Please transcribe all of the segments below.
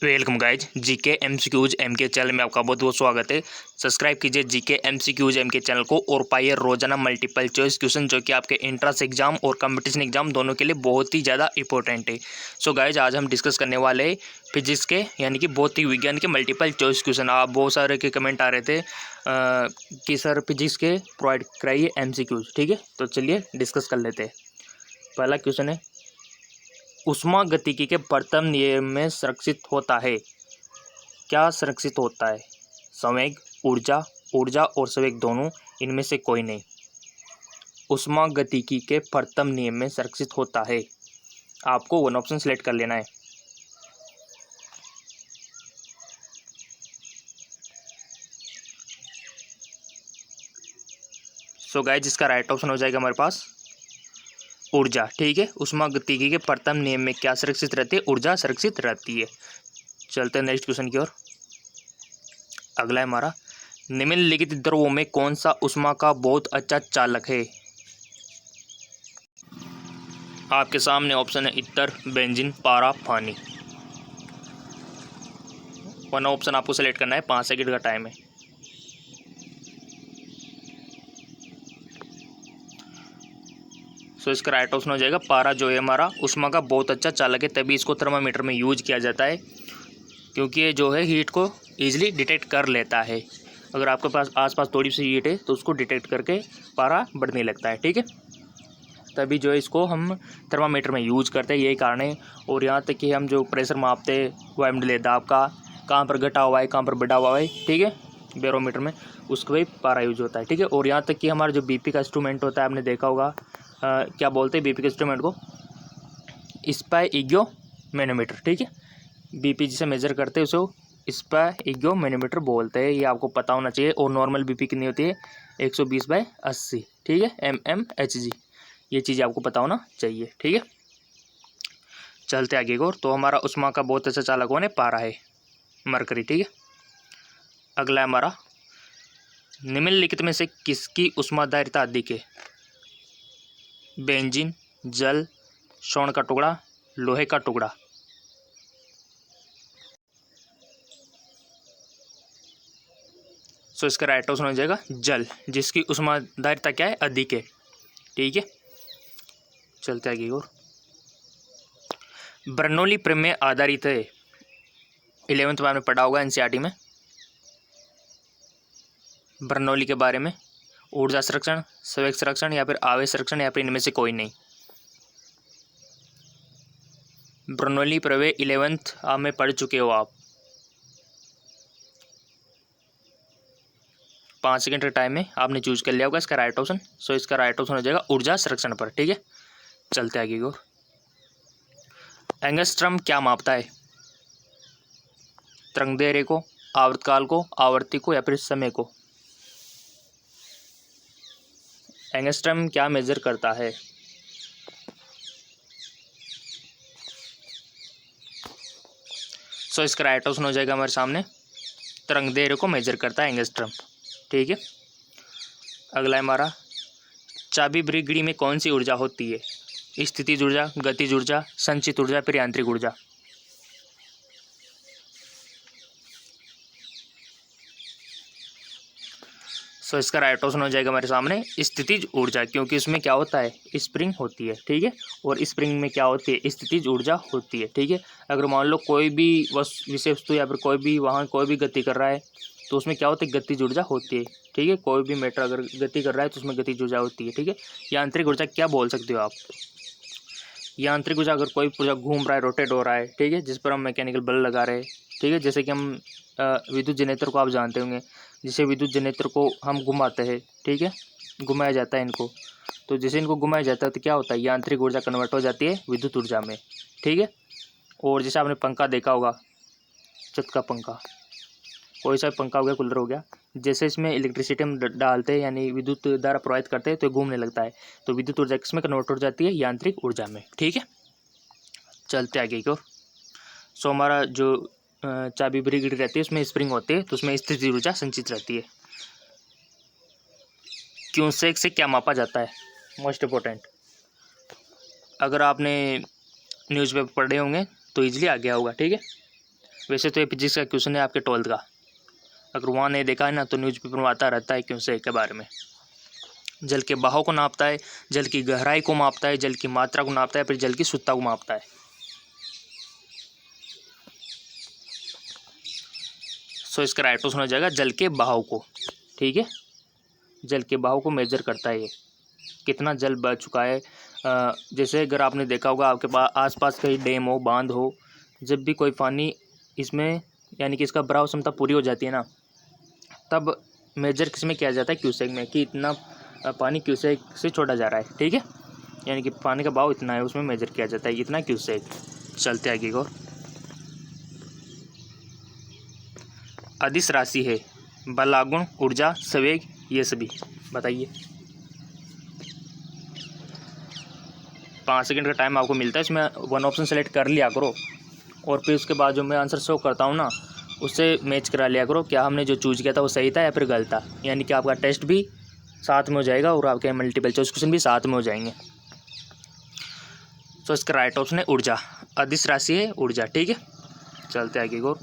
Welcome guys GK MCQs MK channel में आपका बहुत बहुत स्वागत है। सब्सक्राइब कीजिए जीके एमसीक्यूज एमके चैनल को और पाइए रोजाना मल्टीपल चॉइस क्वेश्चन जो कि आपके एंट्रेंस एग्जाम और कंपटीशन एग्जाम दोनों के लिए बहुत ही ज़्यादा इंपॉर्टेंट है। सो गाइज आज हम डिस्कस करने वाले हैं फिजिक्स के यानी कि भौतिक विज्ञान के मल्टीपल चॉइस क्वेश्चन। आप बहुत सारे के कमेंट आ रहे थे कि सर फिजिक्स के प्रोवाइड कराइए एमसीक्यूज। ठीक है, तो चलिए डिस्कस कर लेते हैं। पहला क्वेश्चन है, ऊष्मागतिकी के प्रथम नियम में संरक्षित होता है। क्या संरक्षित होता है? संवेग, ऊर्जा, ऊर्जा और संवेग दोनों, इनमें से कोई नहीं। ऊष्मागतिकी के प्रथम नियम में संरक्षित होता है। आपको वन ऑप्शन सेलेक्ट कर लेना है। सो गाइस इसका राइट ऑप्शन हो जाएगा हमारे पास ऊर्जा। ठीक है, ऊष्मागतिकी के प्रथम नियम में क्या सुरक्षित रहती है? ऊर्जा सुरक्षित रहती है। चलते हैं नेक्स्ट क्वेश्चन की ओर। अगला है हमारा, निम्नलिखित द्रवों में कौन सा ऊष्मा का बहुत अच्छा चालक है? आपके सामने ऑप्शन है इत्र, बेंजीन, पारा, पानी। वन ऑप्शन आपको सेलेक्ट करना है। 5 सेकंड का टाइम है। सो इसका राइट ऑप्शन हो जाएगा पारा, जो है हमारा ऊष्मा का बहुत अच्छा चालक है। तभी इसको थर्मामीटर में यूज किया जाता है, क्योंकि ये जो है हीट को ईजिली डिटेक्ट कर लेता है। अगर आपके पास आसपास थोड़ी सी हीट है तो उसको डिटेक्ट करके पारा बढ़ने लगता है। ठीक है, तभी जो है इसको हम थर्मामीटर में यूज करते हैं, यही कारण है। और यहाँ तक कि हम जो प्रेशर मापते हैं वायुमंडलीय दाब का, कहाँ पर घटा हुआ है, कहाँ पर बढ़ा हुआ है, ठीक है, बैरोमीटर में, उसको भी पारा यूज होता है। ठीक है, और यहाँ तक कि हमारा जो बीपी का इंस्ट्रूमेंट होता है, आपने देखा होगा क्या बोलते हैं बीपी के इंस्ट्रूमेंट को? स्पाइगो मैनोमीटर। ठीक है, बीपी जिसे मेजर करते हैं उसे स्पाइगो मैनोमीटर बोलते हैं। ये आपको पता होना चाहिए। और नॉर्मल बीपी कितनी होती है? 120/80। ठीक है, mmHg। ये चीज़ आपको पता होना चाहिए। ठीक है, चलते आगे को। तो हमारा ऊष्मा का बहुत अच्छा चालक कौन है? पारा है, मरकरी। ठीक है, अगला है हमारा, निम्नलिखित में से किसकी ऊष्माधारिता अधिक है? बेंजीन, जल, स्वर्ण का टुकड़ा, लोहे का टुकड़ा। सो इसका राइट ऑप्शन हो जाएगा जल, जिसकी ऊष्माधारिता क्या है? अधिक है। ठीक है, चलते आगे और। बर्नौली प्रमेय आधारित है। 11th में आपने पढ़ा होगा एनसीईआरटी में बर्नौली के बारे में। ऊर्जा संरक्षण, संवेग संरक्षण, या फिर आवेश संरक्षण, या फिर इनमें से कोई नहीं। बर्नौली प्रमेय 11th में पढ़ चुके हो आप। 5 सेकंड का टाइम में आपने चूज कर लिया होगा इसका राइट ऑप्शन। सो इसका राइट ऑप्शन हो जाएगा ऊर्जा संरक्षण पर। ठीक है, चलते आगे और। एंगस्ट्रम क्या मापता है? तरंगदैर्घ्य को, आवर्तकाल को, आवर्ती को, या फिर समय को? एंगस्ट्रम क्या मेजर करता है? सो इसका राइट ऑप्शन हो जाएगा हमारे सामने तरंगदैर्घ्य को मेजर करता है एंगस्ट्रम। ठीक है, अगला है हमारा, चाबी ब्रिगेडी में कौन सी ऊर्जा होती है? स्थितिज ऊर्जा, गतिज ऊर्जा, संचित ऊर्जा, फिर यांत्रिक ऊर्जा। सो इसका राइट ऑप्शन हो जाएगा हमारे सामने स्थितिज ऊर्जा, क्योंकि इसमें क्या होता है? स्प्रिंग होती है। ठीक है, और स्प्रिंग में क्या होती है? स्थितिज ऊर्जा होती है। ठीक है, अगर मान लो कोई भी विषय वस्तु या फिर कोई भी वहाँ कोई भी गति कर रहा है तो उसमें क्या होता है? गतिज ऊर्जा होती है। ठीक है, कोई भी मैटर अगर गति कर रहा है तो उसमें गतिज ऊर्जा होती है। ठीक है, यांत्रिक ऊर्जा क्या बोल सकते हो आप? यांत्रिक ऊर्जा अगर कोई पुर्जा घूम रहा है, रोटेट हो रहा है, ठीक है, जिस पर हम मैकेनिकल बल लगा रहे हैं, ठीक है, जैसे कि हम विद्युत जनरेटर को आप जानते होंगे, जिसे विद्युत जनरेटर को हम घुमाते हैं, ठीक है, घुमाया जाता है इनको, तो जैसे इनको घुमाया जाता है तो क्या होता है? यांत्रिक ऊर्जा कन्वर्ट हो जाती है विद्युत ऊर्जा में। ठीक है, और जैसे आपने पंखा देखा होगा, छत का पंखा, कोई सा पंखा हो गया, कूलर हो गया, जैसे इसमें इलेक्ट्रिसिटी हम डालते हैं यानी विद्युत धारा प्रवाहित करते हैं तो घूमने लगता है, तो विद्युत ऊर्जा किसमें कन्वर्ट हो जाती है? यांत्रिक ऊर्जा में। ठीक है, चलते आगे की ओर। सो हमारा जो चाबी ब्रिगेड रहती है उसमें स्प्रिंग होती है, तो उसमें स्थितिज ऊर्जा संचित रहती है। क्यूसेक से क्या मापा जाता है? मोस्ट इंपॉर्टेंट, अगर आपने न्यूज़पेपर पढ़े होंगे तो इजीली आ गया होगा। ठीक है, वैसे तो ये फिजिक्स का क्वेश्चन है आपके 12th का, अगर वहाँ नहीं देखा है ना तो न्यूज़पेपर में आता रहता है क्वेश्चन के बारे में। जल के बहाव को नापता है, जल की गहराई को मापता है, जल की मात्रा को नापता है, फिर जल की शुद्धता को मापता है। सो इसका राइट ऑप्शन हो जाएगा जल के बहाव को। ठीक है, जल के बहाव को मेजर करता है ये, कितना जल बह चुका है। जैसे अगर आपने देखा होगा आपके पास आसपास कहीं डैम हो, बांध हो, जब भी कोई पानी इसमें यानी कि इसका बहाव क्षमता पूरी हो जाती है ना, तब मेजर किस में किया जाता है, क्यूसेक में, कि इतना पानी क्यूसेक से छोड़ा जा रहा है। ठीक है, यानी कि पानी का बहाव इतना है, उसमें मेजर किया जाता है इतना क्यूसेक। चलते आगे को, अदिश राशि है, बलागुण, ऊर्जा, संवेग, ये सभी बताइए। 5 सेकंड का टाइम आपको मिलता है, इसमें वन ऑप्शन सेलेक्ट कर लिया करो और फिर उसके बाद जो मैं आंसर शो करता हूँ ना, उससे मैच करा लिया करो, क्या हमने जो चूज किया था वो सही था या फिर गलत था। यानी कि आपका टेस्ट भी साथ में हो जाएगा और आपके मल्टीपल चॉइस क्वेश्चन भी साथ में हो जाएंगे। तो इसका राइट ऑप्शन है ऊर्जा, अदिश राशि है ऊर्जा। ठीक है, चलते आगे को,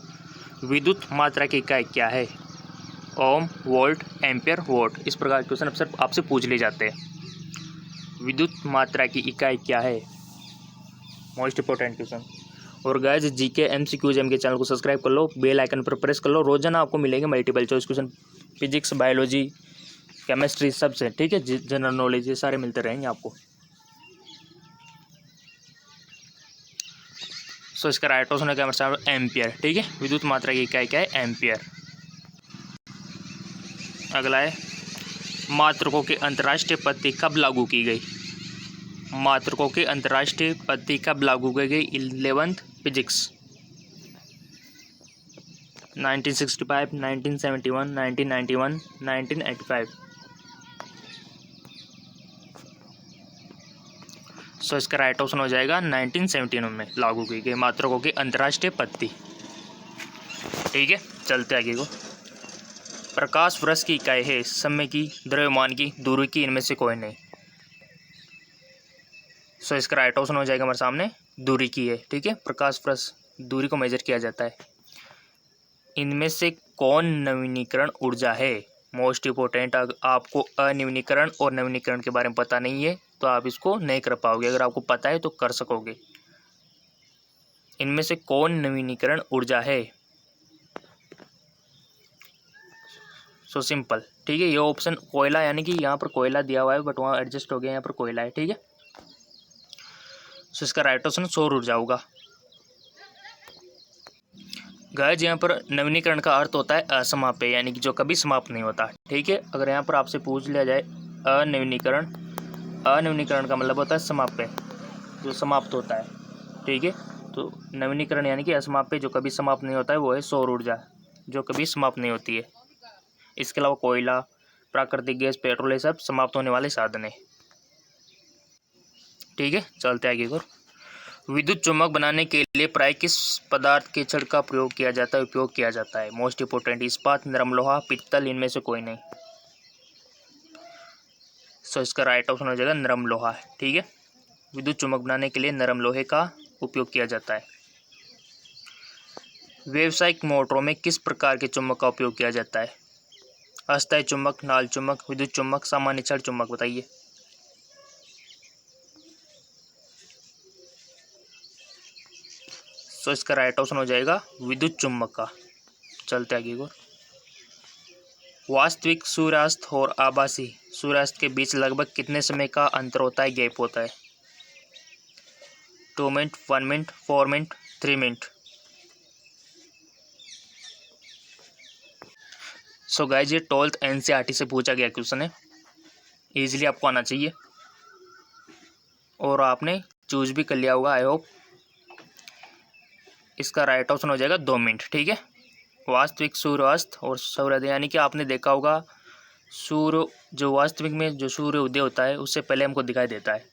विद्युत मात्रा की इकाई क्या है, ओम, वोल्ट, एम्पियर, वोट। इस प्रकार के क्वेश्चन अक्सर आपसे पूछ लिए जाते हैं। विद्युत मात्रा की इकाई क्या है, मोस्ट इंपॉर्टेंट क्वेश्चन। और गाइस जीके एमसीक्यूज एम के चैनल को सब्सक्राइब कर लो, बेल आइकन पर प्रेस कर लो, रोजाना आपको मिलेंगे multiple choice question, physics, biology, chemistry, सबसे। ठीक है, जनरल नॉलेज, ये सारे मिलते रहेंगे आपको। सो इसका राइट ऑप्शन है क्या मतलब एम्पियर। ठीक है, विद्युत मात्रा की इकाई क्या है, एम्पियर। अगला है, मात्रकों की अंतर्राष्ट्रीय पद्धति कब लागू की गई, मात्रकों की अंतर्राष्ट्रीय पद्धति कब लागू की गई, 11th फिजिक्स, 1965, 1971, 1991, 1985। सो इसका राइट ऑप्शन हो जाएगा 1971 में लागू की गई मात्रकों की अंतर्राष्ट्रीय पद्धति। ठीक है, चलते आगे को, प्रकाश वर्ष की इकाई है, समय की, द्रव्यमान की, दूरी की, इनमें से कोई नहीं। सो इसका राइट ऑप्शन हो जाएगा हमारे सामने दूरी की है। ठीक है, प्रकाश वर्ष दूरी को मेजर किया जाता है। इनमें से कौन नवीनीकरण ऊर्जा है, मोस्ट इंपॉर्टेंट। आपको अनवीनीकरण और नवीनीकरण के बारे में पता नहीं है तो आप इसको नहीं कर पाओगे, अगर आपको पता है तो कर सकोगे। इनमें से कौन नवीनीकरण ऊर्जा है, सो सिंपल। ठीक है, ये ऑप्शन कोयला, यानी कि यहाँ पर कोयला दिया हुआ है बट वहाँ एडजस्ट हो गया, यहाँ पर कोयला है। ठीक है, सो इसका राइट ऑप्शन सौर ऊर्जा होगा। गाइस यहाँ पर नवीनीकरण का अर्थ होता है असमाप्य, यानी कि जो कभी समाप्त नहीं होता। ठीक है, अगर यहाँ पर आपसे पूछ लिया जाए अनवीनीकरण, अनवीनीकरण का मतलब होता है समाप्य, जो समाप्त होता है। ठीक है, तो नवीनीकरण यानी कि असमाप्य, जो कभी समाप्त नहीं होता है, वो है सौर ऊर्जा, जो कभी समाप्त नहीं होती है। इसके अलावा कोयला, प्राकृतिक गैस, पेट्रोल, ये सब समाप्त होने वाले साधन है। ठीक है, चलते आगे को, विद्युत चुम्बक बनाने के लिए प्राय किस पदार्थ के छड़ का प्रयोग किया जाता है, उपयोग किया जाता है, मोस्ट इंपोर्टेंट। इस्पात, नरम लोहा, पित्तल, इनमें से कोई नहीं। सो इसका राइट ऑप्शन हो जाएगा नरम लोहा। ठीक है, विद्युत चुम्बक बनाने के लिए नरम लोहे का उपयोग किया जाता है। व्यावसायिक मोटरों में किस प्रकार के चुम्बक का उपयोग किया जाता है, अस्थायी चुम्बक, नाल चुम्बक, विद्युत चुम्बक, सामान्य छड़ चुम्बक, बताइए। सो इसका राइट ऑप्शन हो जाएगा विद्युत चुम्बक का। चलते आगे को, वास्तविक सूर्यास्त और आभासी सूर्यास्त के बीच लगभग कितने समय का अंतर होता है, गैप होता है, 2 minute, 1 minute, 4 minute, 3 minute. So guys ये 12th एनसीईआरटी से पूछा गया क्वेश्चन है, इजीली आपको आना चाहिए और आपने चूज भी कर लिया होगा, आई होप। इसका राइट ऑप्शन हो जाएगा 2 मिनट। ठीक है, वास्तविक सूर्यास्त और सूर्योदय, यानी कि आपने देखा होगा सूर्य, जो वास्तविक में जो सूर्य उदय होता है उससे पहले हमको दिखाई देता है,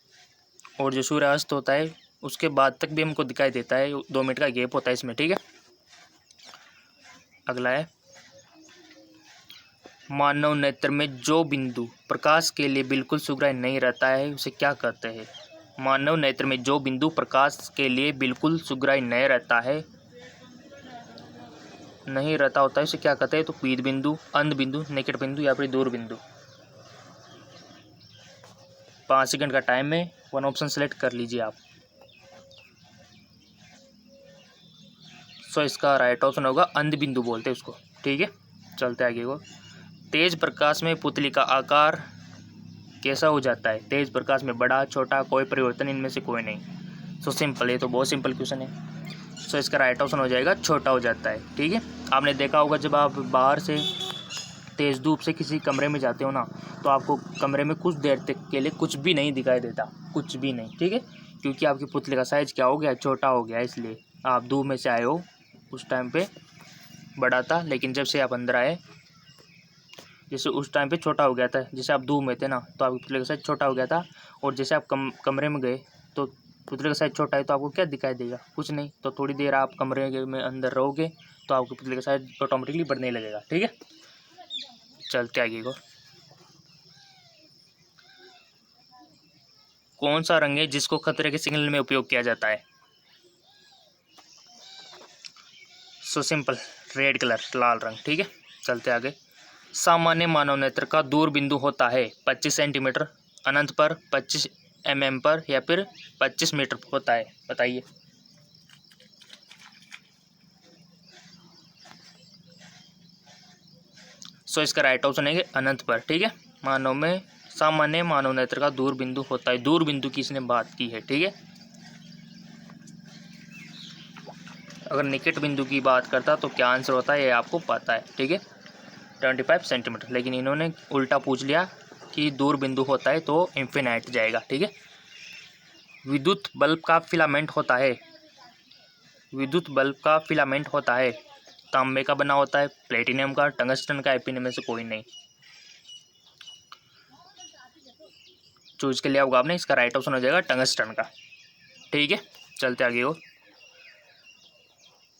और जो सूर्यास्त होता है उसके बाद तक भी हमको दिखाई देता है, 2 मिनट का गैप होता है इसमें। ठीक है, अगला है, मानव नेत्र में जो बिंदु प्रकाश के लिए बिल्कुल सुग्राह्य नहीं रहता है उसे क्या कहते हैं, मानव नेत्र में जो बिंदु प्रकाश के लिए बिल्कुल सुग्राह्य नहीं रहता है नहीं रहता होता है उसे क्या कहते हैं? तो पीध बिंदु, अंध बिंदु, निकट बिंदु या फिर दूर बिंदु। 5 सेकंड का टाइम है, वन ऑप्शन सेलेक्ट कर लीजिए आप। सो इसका राइट ऑप्शन होगा अंध बिंदु बोलते हैं उसको। ठीक है, चलते आगे को। तेज प्रकाश में पुतली का आकार कैसा हो जाता है? तेज प्रकाश में बड़ा, छोटा, कोई परिवर्तन इनमें से कोई नहीं। सो सिंपल, ये तो बहुत सिंपल क्वेश्चन है। सो इसका राइट ऑप्शन हो जाएगा छोटा हो जाता है। ठीक है, आपने देखा होगा जब आप बाहर से तेज़ धूप से किसी कमरे में जाते हो ना, तो आपको कमरे में कुछ देर तक के लिए कुछ भी नहीं दिखाई देता, कुछ भी नहीं। ठीक है, क्योंकि आपकी पुतले का साइज़ क्या हो गया? छोटा हो गया। इसलिए आप धूप में से आए हो, उस टाइम पे बड़ा था, लेकिन जब से आप अंदर आए, जैसे उस टाइम पे छोटा हो गया था। जैसे आप धूप में थे ना, तो आपकी पुतले का साइज छोटा हो गया था, और जैसे आप कमरे में गए तो पुतले का साइज छोटा है, तो आपको क्या दिखाई देगा? कुछ नहीं। तो थोड़ी देर आप कमरे में अंदर रहोगे तो आपके पुतले का साइज ऑटोमेटिकली बढ़ने लगेगा। ठीक है, चलते आगे को। कौन सा रंग है जिसको खतरे के सिग्नल में उपयोग किया जाता है? सो सिंपल, रेड कलर, लाल रंग। ठीक है, चलते आगे। सामान्य मानव नेत्र का दूर बिंदु होता है 25 सेंटीमीटर, अनंत पर 25 mm पर, या फिर 25 मीटर होता है? बताइए। सो इसका राइट ऑप्शन है अनंत पर। ठीक है, सामान्य मानव नेत्र का दूर बिंदु होता है। दूर बिंदु की इसने बात की है। ठीक है, अगर निकट बिंदु की बात करता तो क्या आंसर होता है, ये आपको पता है। ठीक है, 25 सेंटीमीटर, लेकिन इन्होंने उल्टा पूछ लिया कि दूर बिंदु होता है तो इन्फिनाइट जाएगा। ठीक है, विद्युत बल्ब का फिलामेंट होता है, विद्युत बल्ब का फिलामेंट होता है तांबे का बना होता है, प्लेटिनियम का, टंगस्टन का, इनमें में से कोई नहीं। चूज के लिया होगा आपने, इसका राइट ऑप्शन हो जाएगा टंगस्टन का। ठीक है, चलते आगे हो।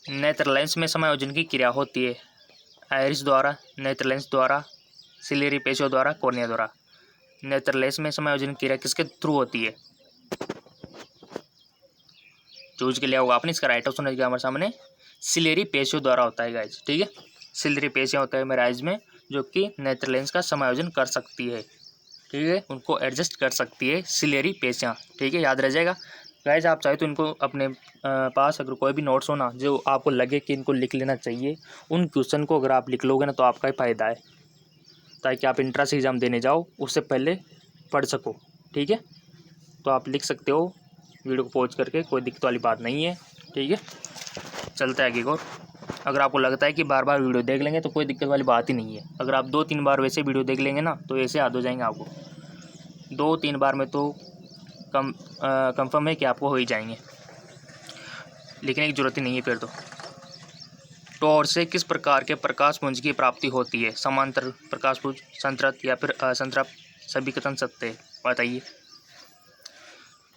नेत्र लेंस में समायोजन की क्रिया होती है आयरिस द्वारा, नेत्र लेंस द्वारा, सिलेरी पेशियों द्वारा, कॉर्निया द्वारा। नेत्र लेंस में समायोजन क्रिया किसके थ्रू होती है? चूज के लिया होगा आपने, इसका राइट ऑप्शन है हमारे सामने सिलेरी पेशियों द्वारा होता है गाइज। ठीक है, सिलेरी पेशियाँ होता है मेरे आइज में, जो कि नेत्र लेंस का समायोजन कर सकती है। ठीक है, उनको एडजस्ट कर सकती है सिलेरी पेशियाँ। ठीक है, याद रह जाएगा गाइज। आप चाहे तो इनको अपने पास अगर कोई भी नोट्स हो ना, जो आपको लगे कि इनको लिख लेना चाहिए, उन क्वेश्चन को अगर आप लिख लोगे ना तो आपका ही फ़ायदा है, ताकि आप इंट्रेंस एग्ज़ाम देने जाओ उससे पहले पढ़ सको। ठीक है, तो आप लिख सकते हो वीडियो को पॉज करके, कोई दिक्कत वाली बात नहीं है। ठीक है, चलते आगे को। अगर आपको लगता है कि बार बार वीडियो देख लेंगे तो कोई दिक्कत वाली बात ही नहीं है। अगर आप 2-3 बार वैसे वीडियो देख लेंगे ना तो ऐसे याद हो जाएंगे आपको। 2-3 बार में तो कंफर्म है कि आपको हो ही जाएंगे, लिखने की जरूरत ही नहीं है फिर तो। टॉर्च से किस प्रकार के प्रकाश पुंज की प्राप्ति होती है? समांतर प्रकाश पुंज, संतृप्त या फिर असंतृप्त, सभी कथन सत्य है? बताइए।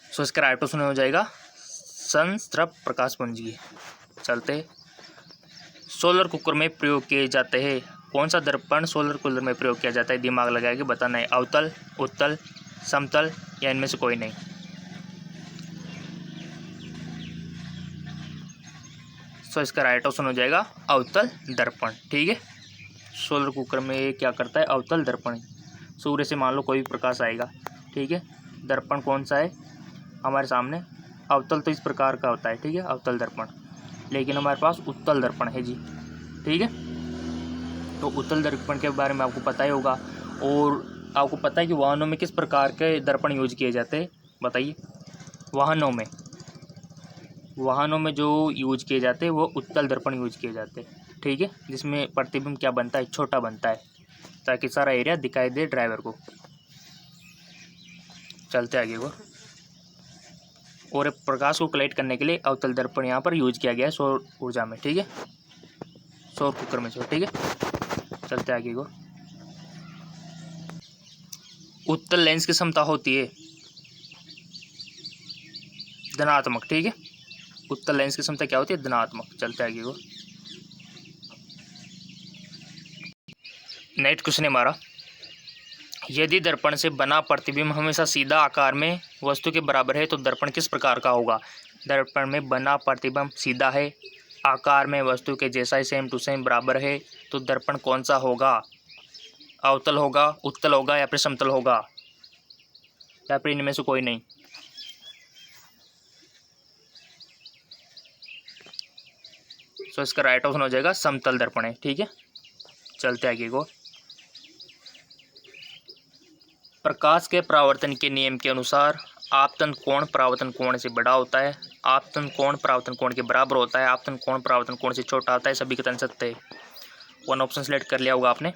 सो इसका राइट ऑप्शन हो जाएगा संतृप्त प्रकाश पुंज की। चलते। सोलर कुकर में प्रयोग किए जाते हैं कौन सा दर्पण सोलर कूलर में प्रयोग किया जाता है? दिमाग लगा के बताना है। अवतल, उत्तल, समतल, या इनमें से कोई नहीं। सो इसका राइट ऑप्शन हो जाएगा अवतल दर्पण। ठीक है, सोलर कुकर में ये क्या करता है? अवतल दर्पण। सूर्य से मान लो कोई भी प्रकाश आएगा, ठीक है, दर्पण कौन सा है हमारे सामने? अवतल तो इस प्रकार का होता है, ठीक है, अवतल दर्पण। लेकिन हमारे पास उत्तल दर्पण है जी। ठीक है, तो उत्तल दर्पण के बारे में आपको पता ही होगा। और आपको पता है कि वाहनों में किस प्रकार के दर्पण यूज किए जाते हैं? बताइए। वाहनों में जो यूज किए जाते हैं वो उत्तल दर्पण यूज किए जाते हैं। ठीक है, जिसमें प्रतिबिंब क्या बनता है? छोटा बनता है, ताकि सारा एरिया दिखाई दे ड्राइवर को। चलते आगे को। और प्रकाश को कलेक्ट करने के लिए अवतल दर्पण यहाँ पर यूज किया गया है सौर ऊर्जा में। ठीक है, सौर कुकर में। ठीक है, चलते आगे को। उत्तल लेंस की क्षमता होती है धनात्मक। ठीक है, उत्तल लेंस की क्षमता क्या होती है? धनात्मक। चलते आगे को। नेक्स्ट क्वेश्चन है हमारा, यदि दर्पण से बना प्रतिबिंब हमेशा सीधा आकार में वस्तु के बराबर है तो दर्पण किस प्रकार का होगा? दर्पण में बना प्रतिबिंब सीधा है, आकार में वस्तु के जैसा ही सेम टू सेम बराबर है तो दर्पण कौन सा होगा? अवतल होगा, उत्तल होगा या फिर समतल होगा, या फिर इनमें से कोई नहीं? तो इसका राइट ऑप्शन हो जाएगा समतल दर्पण है। ठीक है, चलते आगे को। प्रकाश के परावर्तन के नियम के अनुसार आपतन कोण परावर्तन कोण से बड़ा होता है, आपतन कोण परावर्तन कोण के बराबर होता है, आपतन कोण परावर्तन कोण से छोटा होता है, सभी कथन सत्य है। वन ऑप्शन सेलेक्ट कर लिया होगा आपने।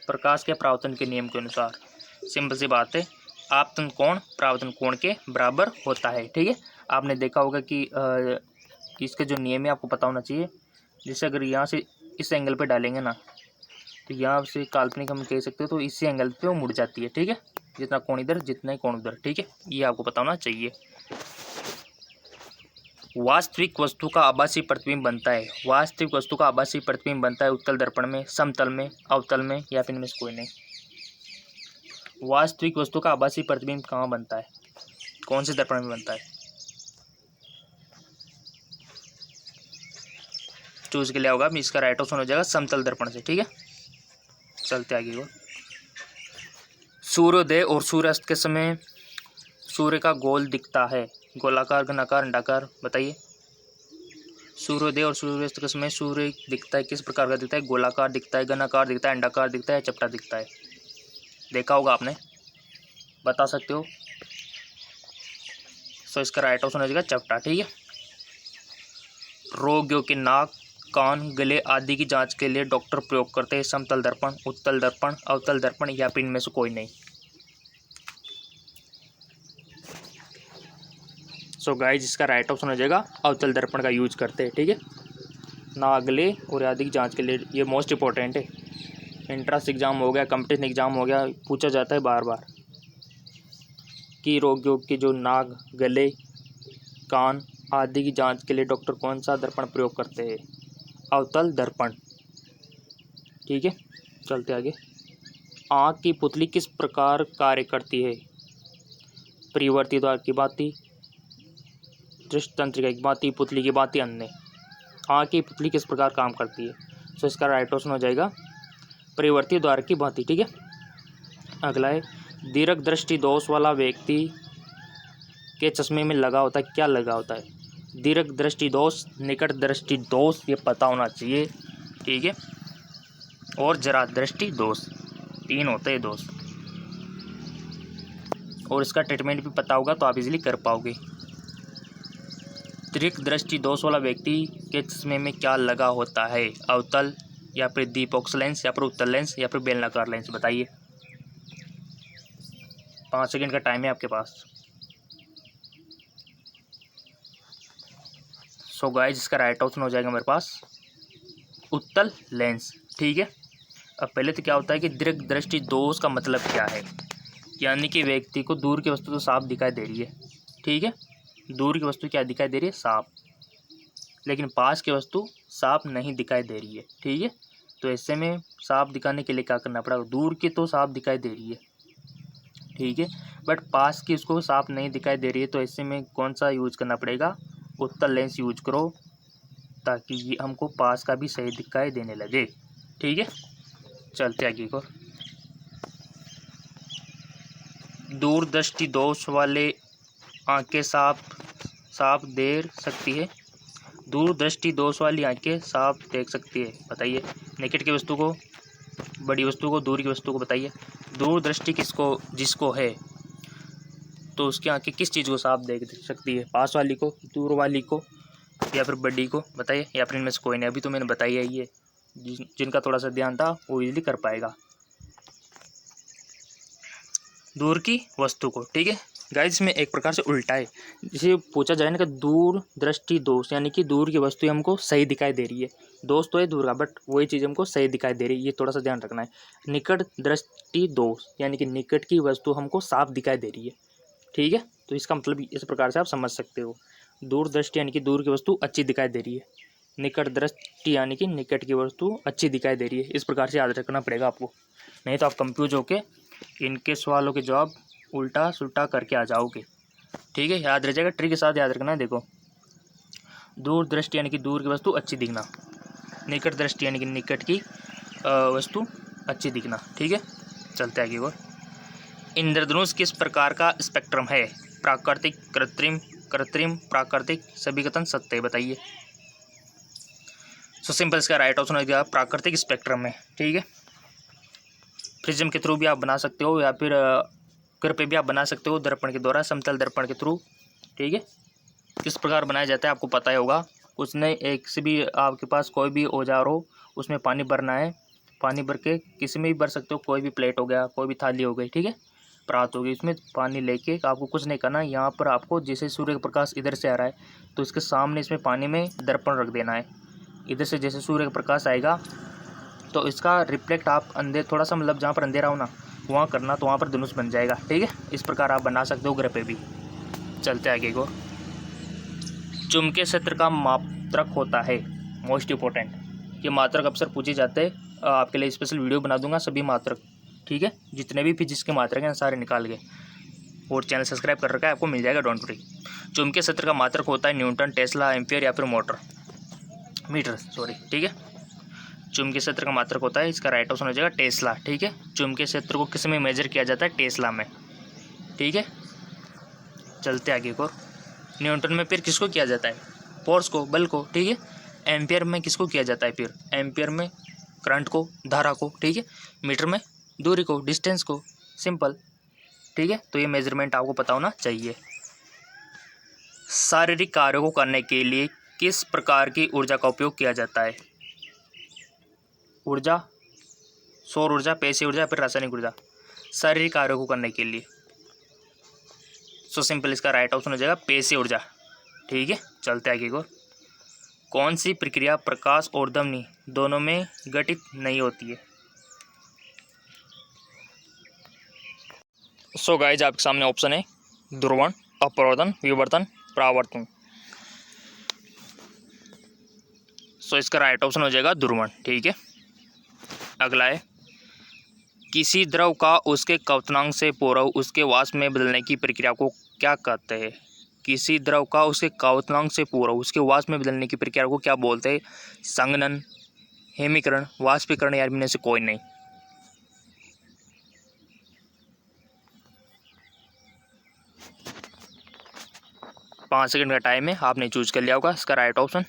प्रकाश के परावर्तन के नियम के अनुसार सिंपल सी बात है, आपतन कोण परावर्तन कोण के बराबर होता है। ठीक है, आपने देखा होगा कि इसके जो नियम है आपको पता होना चाहिए। जैसे अगर यहाँ से इस एंगल पे डालेंगे ना तो यहाँ से काल्पनिक हम कह सकते हो तो इसी एंगल पे वो मुड़ जाती है। ठीक है, जितना कोण इधर जितना ही कोण उधर। ठीक है, ये आपको पता होना चाहिए। वास्तविक वस्तु का आभासी प्रतिबिंब बनता है, वास्तविक वस्तु का आभासी प्रतिबिंब बनता है उत्तल दर्पण में, समतल में, अवतल में, या फिर इनमें से कोई नहीं। वास्तविक वस्तु का आभासी प्रतिबिंब कहाँ बनता है, कौन से दर्पण में बनता है? चूज के लिया होगा, इसका राइट ऑप्शन हो जाएगा समतल दर्पण से। ठीक है, चलते आगे को। सूर्योदय और सूर्यास्त के समय सूर्य का गोल दिखता है, गोलाकार, घनाकार, अंडाकार, बताइए। सूर्योदय और सूर्यास्त के समय सूर्य दिखता है, किस प्रकार का दिखता है? गोलाकार दिखता है, घनाकार दिखता है, अंडाकार दिखता है, चपटा दिखता है? देखा होगा आपने, बता सकते हो। सो इसका राइट ऑप्शन हो जाएगा चपटा। ठीक है, रोगियों के नाक, कान, गले आदि की जांच के लिए डॉक्टर प्रयोग करते हैं समतल दर्पण, उत्तल दर्पण, अवतल दर्पण, या फिर इनमें से कोई नहीं। सो गाइस इसका राइट ऑप्शन हो जाएगा अवतल दर्पण का यूज करते हैं। ठीक है, नाक, गले और आदि की जांच के लिए, ये मोस्ट इंपॉर्टेंट है। एंट्रेंस एग्जाम हो गया, कंपटीशन एग्जाम हो गया, पूछा जाता है बार बार कि रोगियों के जो नाक, गले, कान आदि की जांच के लिए डॉक्टर कौन सा दर्पण प्रयोग करते हैं? अवतल दर्पण। ठीक है, चलते आगे। आँख की पुतली किस प्रकार कार्य करती है? परिवर्ती द्वार की भांति, दृष्टि तंत्रिका की भांति, पुतली की भांति, अन्य। आँख की पुतली किस प्रकार काम करती है? तो इसका राइट ऑप्शन हो जाएगा परिवर्ती द्वार की भांति। ठीक है, अगला है, दीर्घ दृष्टि दोष वाला व्यक्ति के चश्मे में लगा होता है, क्या लगा होता है? दीर्घ दृष्टि दोष, निकट दृष्टि दोष, ये पता होना चाहिए। ठीक है, और जरा दृष्टि दोष, 3 होते हैं दोष, और इसका ट्रीटमेंट भी पता होगा तो आप इजीली कर पाओगे। दीर्घ दृष्टि दोष वाला व्यक्ति के चश्मे में क्या लगा होता है? अवतल, या फिर दीपोक्स लेंस, या फिर उत्तल लेंस, या फिर बेलनाकार लेंस, बताइए। 5 सेकंड का टाइम है आपके पास। सो गाइस इसका राइट ऑप्शन हो जाएगा मेरे पास उत्तल लेंस। ठीक है, अब पहले तो क्या होता है कि दीर्घ दृष्टि दोष का मतलब क्या है? यानी कि व्यक्ति को दूर की वस्तु तो साफ दिखाई दे रही है। ठीक है, दूर की वस्तु क्या दिखाई दे रही है? साफ, लेकिन पास की वस्तु साफ नहीं दिखाई दे रही है। ठीक है, तो ऐसे में साफ दिखाने के लिए क्या करना पड़ेगा? दूर की तो साफ दिखाई दे रही है, ठीक है, बट पास की उसको साफ नहीं दिखाई दे रही है, तो ऐसे में कौन सा यूज करना पड़ेगा? उत्तल लेंस यूज करो, ताकि ये हमको पास का भी सही दिखाई देने लगे। ठीक है, चलते आगे को। दूरदृष्टि दोष वाले आंखें साफ देख सकती है, दूरदृष्टि दोष वाली आंखें साफ देख सकती है, बताइए। निकट की वस्तु को, बड़ी वस्तु को, दूर की वस्तु को, बताइए। दूरदृष्टि किसको, जिसको है, तो उसकी आंखें किस चीज़ को साफ देख सकती है? पास वाली को, दूर वाली को, या फिर बड़ी को, बताइए। या फिर इनमें से कोई नहीं। अभी तो मैंने बताया ही है, जिनका थोड़ा सा ध्यान था वो इजीली कर पाएगा। दूर की वस्तु को, ठीक है गाइस, इसमें एक प्रकार से उल्टा है। जिसे पूछा जाए ना कि दूर दृष्टि दोष, यानी कि दूर की वस्तु हमको सही दिखाई दे रही है, दोष तो है दूर का, बट वही चीज़ हमको सही दिखाई दे रही है, ये थोड़ा सा ध्यान रखना है। निकट दृष्टि दोष, यानी कि निकट की वस्तु हमको साफ दिखाई दे रही है, ठीक है। तो इसका मतलब इस प्रकार से आप समझ सकते हो। दूर दृष्टि यानी कि दूर की वस्तु अच्छी दिखाई दे रही है, निकट दृष्टि यानी कि निकट की वस्तु अच्छी दिखाई दे रही है। इस प्रकार से याद रखना पड़ेगा आपको, नहीं तो आप कंफ्यूज होके इनके सवालों के जवाब उल्टा सुल्टा करके आ जाओगे, ठीक है। याद रह जाएगा, ट्रिक के साथ याद रखना है। देखो, दूर दृष्टि यानी कि दूर की वस्तु अच्छी दिखना, निकट दृष्टि यानी कि निकट की वस्तु अच्छी दिखना। ठीक है, चलते आगे। और इंद्रधनुष किस प्रकार का स्पेक्ट्रम है? प्राकृतिक, कृत्रिम, कृत्रिम, प्राकृतिक, सभी सत्य, बताइए। सो सिंपल इसका राइट ऑप्शन हो गया प्राकृतिक स्पेक्ट्रम है। ठीक है, प्रिज्म के थ्रू भी आप बना सकते हो या फिर कर पे भी आप बना सकते हो, दर्पण के द्वारा, समतल दर्पण के थ्रू। ठीक है, किस प्रकार बनाया जाता है आपको पता ही होगा। कुछ नहीं, एक से भी आपके पास कोई भी औजार हो, उसमें पानी भरना है, पानी भर के किसी में भी भर सकते हो, कोई भी प्लेट हो गया, कोई भी थाली हो गई, ठीक है, परात हो गई, इसमें पानी लेके आपको कुछ नहीं करना। यहाँ पर आपको जैसे सूर्य का प्रकाश इधर से आ रहा है तो इसके सामने इसमें पानी में दर्पण रख देना है। इधर से जैसे सूर्य का प्रकाश आएगा तो इसका रिफ्लेक्ट आप अंधेर थोड़ा सा, मतलब जहाँ पर अंधेरा हो ना वहाँ करना, तो वहाँ पर धनुष बन जाएगा। ठीक है, इस प्रकार आप बना सकते हो ग्रह पे भी। चलते आगे को। चुंबकीय क्षेत्र का मात्रक होता है, मोस्ट इंपॉर्टेंट, ये मात्रक अक्सर पूछे जाते हैं, आपके लिए स्पेशल वीडियो बना दूंगा सभी मात्रक। ठीक है, जितने भी फिजिक्स के मात्रक हैं सारे निकाल के, और चैनल सब्सक्राइब कर रखा है, आपको मिल जाएगा, डोंट वरी। चुंबकीय क्षेत्र का मात्रक होता है न्यूटन, टेस्ला, एम्पियर या फिर मीटर। ठीक है, चुंबकीय क्षेत्र का मात्रक होता है, इसका राइट ऑप्शन हो जाएगा टेस्ला। ठीक है, चुंबकीय क्षेत्र को किस में मेजर किया जाता है? टेस्ला में। ठीक है, चलते आगे को। न्यूटन में फिर किसको किया जाता है? फोर्स को, बल को। ठीक है, एम्पियर में किसको किया जाता है? फिर एम्पियर में करंट को, धारा को। ठीक है, मीटर में दूरी को, डिस्टेंस को। सिंपल। ठीक है, तो ये मेजरमेंट आपको पता होना चाहिए। शारीरिक कार्यों को करने के लिए किस प्रकार की ऊर्जा का उपयोग किया जाता है? ऊर्जा, सौर ऊर्जा, पेशीय ऊर्जा, फिर रासायनिक ऊर्जा, शारीरिक कार्यों को करने के लिए। सो सिंपल इसका राइट ऑप्शन हो जाएगा पेशीय ऊर्जा। ठीक है, चलते आगे को। कौन सी प्रक्रिया प्रकाश और ध्वनि दोनों में घटित नहीं होती है? सो गाइज आपके सामने ऑप्शन है ध्रुवण, अपवर्तन, विवर्तन, परावर्तन। सो इसका राइट ऑप्शन हो जाएगा ध्रुवण। ठीक है, अगला है किसी द्रव का उसके क्वथनांक से पूर्व उसके वाष्प में बदलने की प्रक्रिया को क्या कहते हैं? किसी द्रव का उसके क्वथनांक से पूर्व उसके वाष्प में बदलने की प्रक्रिया को क्या बोलते हैं? संघनन, हेमीकरण, वाष्पीकरण या इनमें से कोई नहीं। पाँच सेकंड का टाइम है, आपने चूज कर लिया होगा इसका राइट ऑप्शन।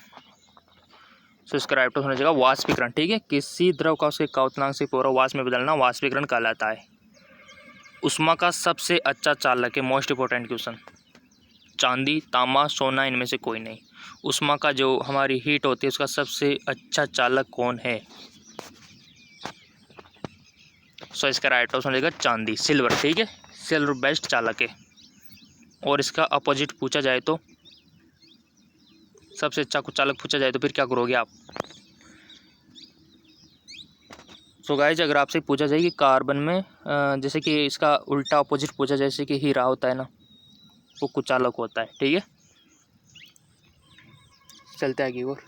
सो इसका राइट ऑप्शन हो जाएगा वाष्पीकरण। ठीक है, किसी द्रव का उसके क्वथनांक से पूर्व वाष्प में बदलना वाष्पीकरण कहलाता है। उष्मा का सबसे अच्छा चालक है, मोस्ट इंपॉर्टेंट क्वेश्चन। चांदी, तांबा, सोना, इनमें से कोई नहीं। उष्मा का जो हमारी हीट होती है उसका सबसे अच्छा चालक कौन है? सो इसका राइट ऑप्शन हो जाएगा चांदी, सिल्वर। ठीक है, सिल्वर बेस्ट चालक है। और इसका अपोजिट पूछा जाए तो, सबसे अच्छा चालक पूछा जाए तो फिर क्या करोगे आप? सो गाइज अगर आपसे पूछा जाए कि कार्बन में जैसे कि इसका उल्टा अपोजिट पूछा जाए, जैसे कि हीरा होता है ना, वो कुचालक होता है। ठीक है, चलते आगे। और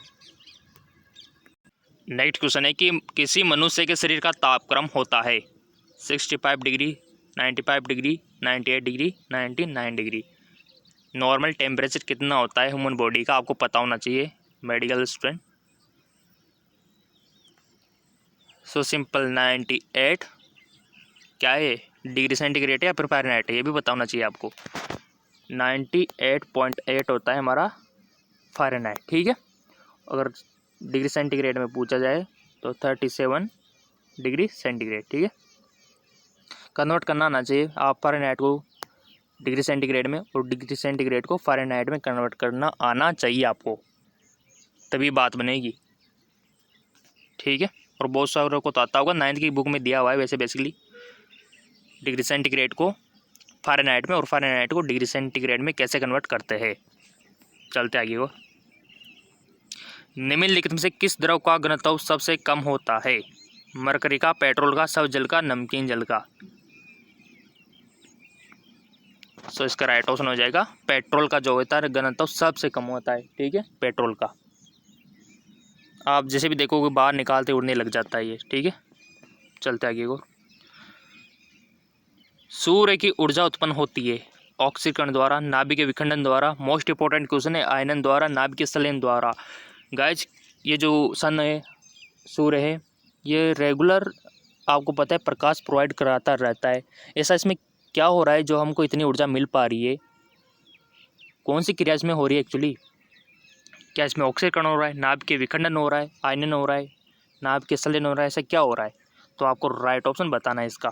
नेक्स्ट क्वेश्चन है कि किसी मनुष्य के शरीर का तापक्रम होता है 65 degree, 95 degree, 98 degree, 99 degree. Normal temperature कितना होता है ह्यूमन बॉडी का, आपको पता होना चाहिए, मेडिकल स्टूडेंट। सो सिंपल 98 क्या है, डिग्री सेंटीग्रेड है या फिर फ़ारेनहाइट है, ये भी पता होना चाहिए आपको। 98.8 होता है हमारा फ़ारेनहाइट। ठीक है, अगर डिग्री सेंटीग्रेड में पूछा जाए तो 37 डिग्री सेंटीग्रेड। ठीक है, कन्वर्ट करना आना चाहिए आप फ़ारेनहाइट को डिग्री सेंटीग्रेड में, और डिग्री सेंटीग्रेड को फ़ारेनहाइट में कन्वर्ट करना आना चाहिए आपको, तभी बात बनेगी। ठीक है, और बहुत सारों को तो आता होगा, 9th की बुक में दिया हुआ है वैसे बेसिकली, डिग्री सेंटीग्रेड को फ़ारेनहाइट में और फ़ारेनहाइट को डिग्री सेंटीग्रेड में कैसे कन्वर्ट करते हैं। चलते आगे को। निम्नलिखित में से किस द्रव का घनत्व सबसे कम होता है? मरकरी का, पेट्रोल का, सब जल का, नमकीन जल का। सो इसका राइट ऑप्शन हो जाएगा पेट्रोल का, जो होता है घनत्व सबसे कम होता है। ठीक है, पेट्रोल का। आप जैसे भी देखोगे बाहर निकालते उड़ने लग जाता है ये। ठीक है, चलते आगे को। सूर्य की ऊर्जा उत्पन्न होती है ऑक्सीकरण द्वारा, नाभिक के विखंडन द्वारा। मोस्ट इंपॉर्टेंट क्वेश्चन है आयनन द्वारा, नाभिक के संलयन द्वारा। गाइज ये जो सन है, सूर्य है, ये रेगुलर आपको पता है प्रकाश प्रोवाइड कराता रहता है। ऐसा इसमें क्या हो रहा है जो हमको इतनी ऊर्जा मिल पा रही है? कौन सी क्रिया इसमें हो रही है एक्चुअली? क्या इसमें ऑक्सीकरण हो रहा है, नाभिक के विखंडन हो रहा है, आयनन हो रहा है, नाभिक के संलयन हो रहा है, ऐसा क्या हो रहा है? तो आपको राइट ऑप्शन बताना है इसका।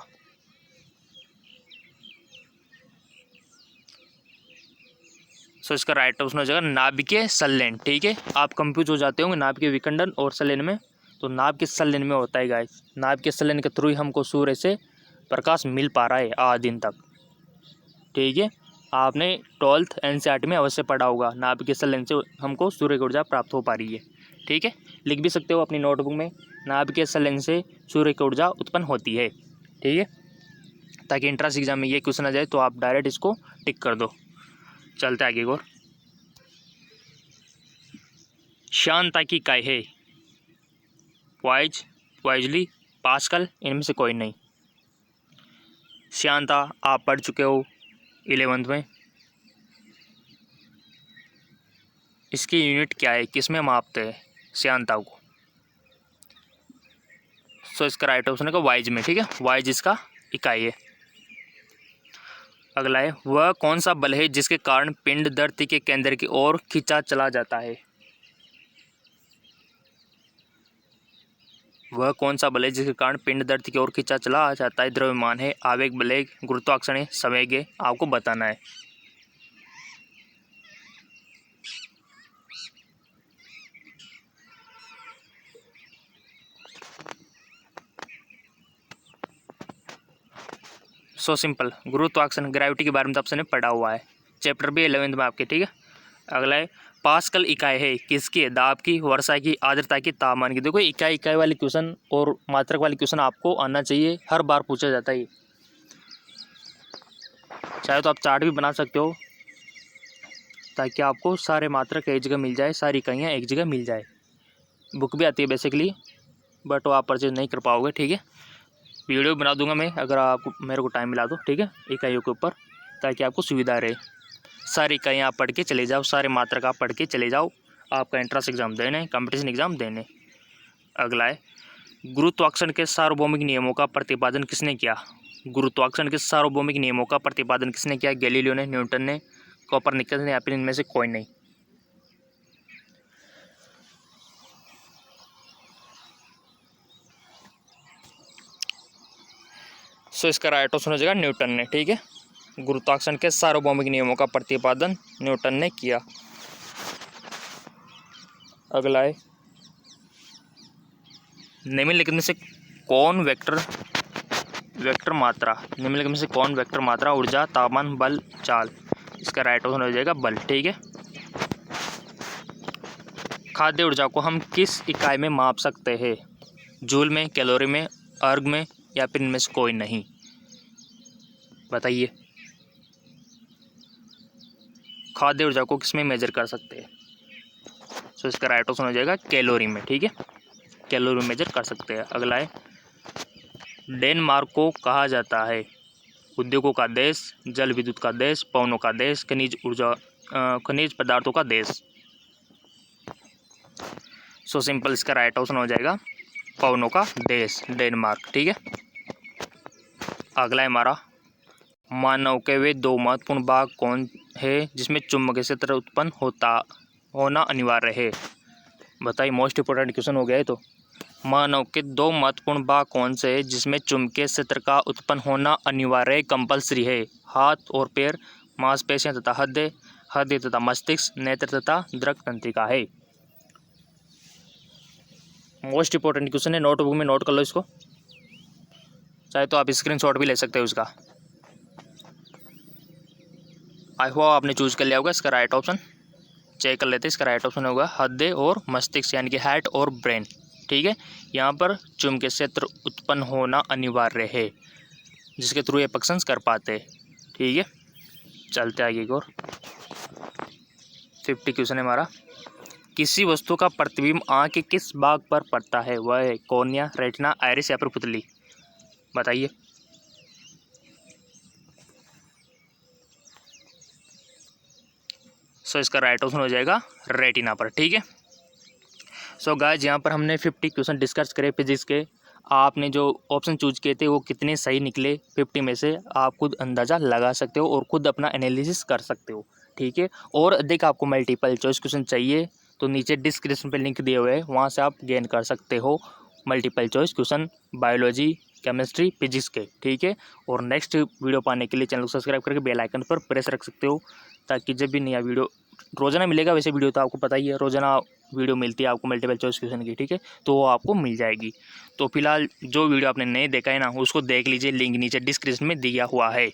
सो इसका राइट ऑप्शन हो जाएगा नाभिकीय संलयन। ठीक है, आप कंफ्यूज हो जाते होंगे नाभिकीय विखंडन और संलयन में, तो नाभिकीय संलयन में होता है गाइस। नाभिकीय संलयन के थ्रू ही हमको सूर्य से प्रकाश मिल पा रहा है आज दिन तक। ठीक है, आपने 12th NCERT में अवश्य पढ़ा होगा, नाभिकीय संलयन से हमको सूर्य की ऊर्जा प्राप्त हो पा रही है। ठीक है, लिख भी सकते हो अपनी नोटबुक में, नाभिकीय संलयन से सूर्य की ऊर्जा उत्पन्न होती है। ठीक है, ताकि एंट्रेंस एग्जाम में ये क्वेश्चन आ जाए तो आप डायरेक्ट इसको टिक कर दो। चलते आगे और श्यानता की इकाई है वाइजली, पास्कल, इनमें से कोई नहीं। श्यानता आप पढ़ चुके हो 11th में। इसकी यूनिट क्या है, किस में मापते हैं श्यानता को? सो इसका राइट ऑप्शन है वाइज में। ठीक है, वाइज इसका इकाई है। अगला है, वह कौन सा बल है जिसके कारण पिंड धरती के केंद्र की ओर खींचा चला जाता है? वह कौन सा बल है जिसके कारण पिंड धरती की ओर खींचा चला जाता है? द्रव्यमान है, आवेग बल है, गुरुत्वाकर्षण है, संवेग है, आपको बताना है। सो सिंपल, गुरुत्वाकर्षण, ग्रेविटी के बारे में तो आपने पढ़ा हुआ है, चैप्टर भी 11th में आपके। ठीक है, अगला है, पास्कल इकाई है किसकी? दाब की, वर्षा की, आर्द्रता की, तापमान की। देखो इकाई वाले क्वेश्चन और मात्रक वाले क्वेश्चन आपको आना चाहिए, हर बार पूछा जाता है। चाहे तो आप चार्ट भी बना सकते हो ताकि आपको सारे मात्रक एक जगह मिल जाए, सारी इकाइयाँ एक जगह मिल जाए। बुक भी आती है बेसिकली, बट वो आप परचेज नहीं कर पाओगे। ठीक है, वीडियो बना दूंगा मैं अगर आपको मेरे को टाइम मिला तो। ठीक है, इकाइयों के ऊपर, ताकि आपको सुविधा रहे। सारी इकाइयाँ आप पढ़ के चले जाओ, सारे मात्रक आप पढ़ के चले जाओ, आपका एंट्रेंस एग्जाम देने, कंपटीशन एग्जाम देने। अगला है, गुरुत्वाकर्षण के सार्वभौमिक नियमों का प्रतिपादन किसने किया? गुरुत्वाकर्षण के सार्वभौमिक नियमों का प्रतिपादन किसने किया? गैलीलियो ने, न्यूटन ने, कोपरनिकस ने, या फिर इनमें से कोई नहीं? सो इसका राइट ऑप्शन हो जाएगा न्यूटन ने। ठीक है, गुरुत्वाकर्षण के सार्वभौमिक नियमों का प्रतिपादन न्यूटन ने किया। अगला है, निम्नलिखित में से कौन वेक्टर मात्रा, निम्नलिखित में से कौन वेक्टर मात्रा, ऊर्जा, तापमान, बल, चाल? इसका राइट ऑप्शन हो जाएगा बल। ठीक है, खाद्य ऊर्जा को हम किस इकाई में माप सकते हैं? जूल में, कैलोरी में, अर्ग में, या फिर इनमें से कोई नहीं? बताइए, खाद्य ऊर्जा को किस में मेजर कर सकते हैं? सो इसका राइट ऑप्शन हो जाएगा कैलोरी में। ठीक है, कैलोरी में मेजर कर सकते हैं। अगला है, डेनमार्क को कहा जाता है उद्योगों का देश, जल विद्युत का देश, पवनों का देश, खनिज पदार्थों का देश? सो सिंपल, इसका राइट ऑप्शन हो जाएगा पवनों का देश, डेनमार्क। ठीक है, अगला है हमारा, मानव के वे दो महत्वपूर्ण भाग कौन है जिसमें चुंबकीय क्षेत्र उत्पन्न होना अनिवार्य है? बताइए, मोस्ट इंपोर्टेंट क्वेश्चन हो गया है। तो मानव के दो महत्वपूर्ण भाग कौन से है जिसमें चुंबकीय क्षेत्र का उत्पन्न होना अनिवार्य, कंपल्सरी है? हाथ और पैर, मांसपेशियां तथा हृदय तथा मस्तिष्क, नेत्र तथा दृक तंत्रिका है। मोस्ट इंपॉर्टेंट क्वेश्चन है, नोटबुक में नोट कर लो इसको, चाहे तो आप स्क्रीनशॉट भी ले सकते हो उसका। आई होप आपने चूज कर लिया होगा इसका राइट ऑप्शन। चेक कर लेते हैं, इसका राइट ऑप्शन होगा हृदय और मस्तिष्क, यानी कि हार्ट और ब्रेन। ठीक है, यहाँ पर चुंबकीय क्षेत्र उत्पन्न होना अनिवार्य है जिसके थ्रू ये फंक्शंस कर पाते हैं। ठीक है, चलते आगे और 50 क्वेश्चन है हमारा, किसी वस्तु का प्रतिबिंब आँख के किस भाग पर पड़ता है? वह है कॉर्निया, रेटिना, आइरिस या फिर पुतली? बताइए, सो इसका राइट ऑप्शन हो जाएगा रेटिना पर। ठीक है। सो गाइस यहाँ पर हमने 50 क्वेश्चन डिस्कस करे फिजिक्स के। आपने जो ऑप्शन चूज किए थे वो कितने सही निकले 50 में से आप खुद अंदाज़ा लगा सकते हो और खुद अपना एनालिसिस कर सकते हो। ठीक है। और देख आपको मल्टीपल चॉइस क्वेश्चन चाहिए तो नीचे डिस्क्रिप्शन पे लिंक दिए हुए हैं, वहाँ से आप गेन कर सकते हो multiple choice question biology, chemistry, physics के। ठीक है। और नेक्स्ट वीडियो पाने के लिए चैनल को सब्सक्राइब करके बेल आइकन पर प्रेस रख सकते हो, ताकि जब भी नया वीडियो रोज़ाना मिलेगा, वैसे वीडियो तो आपको पता ही है रोज़ाना वीडियो मिलती है आपको मल्टीपल चॉइस क्वेश्चन की। ठीक है। तो वो आपको मिल जाएगी। तो फिलहाल जो वीडियो आपने नहीं देखा है ना, उसको देख लीजिए, लिंक नीचे डिस्क्रिप्शन में दिया हुआ है।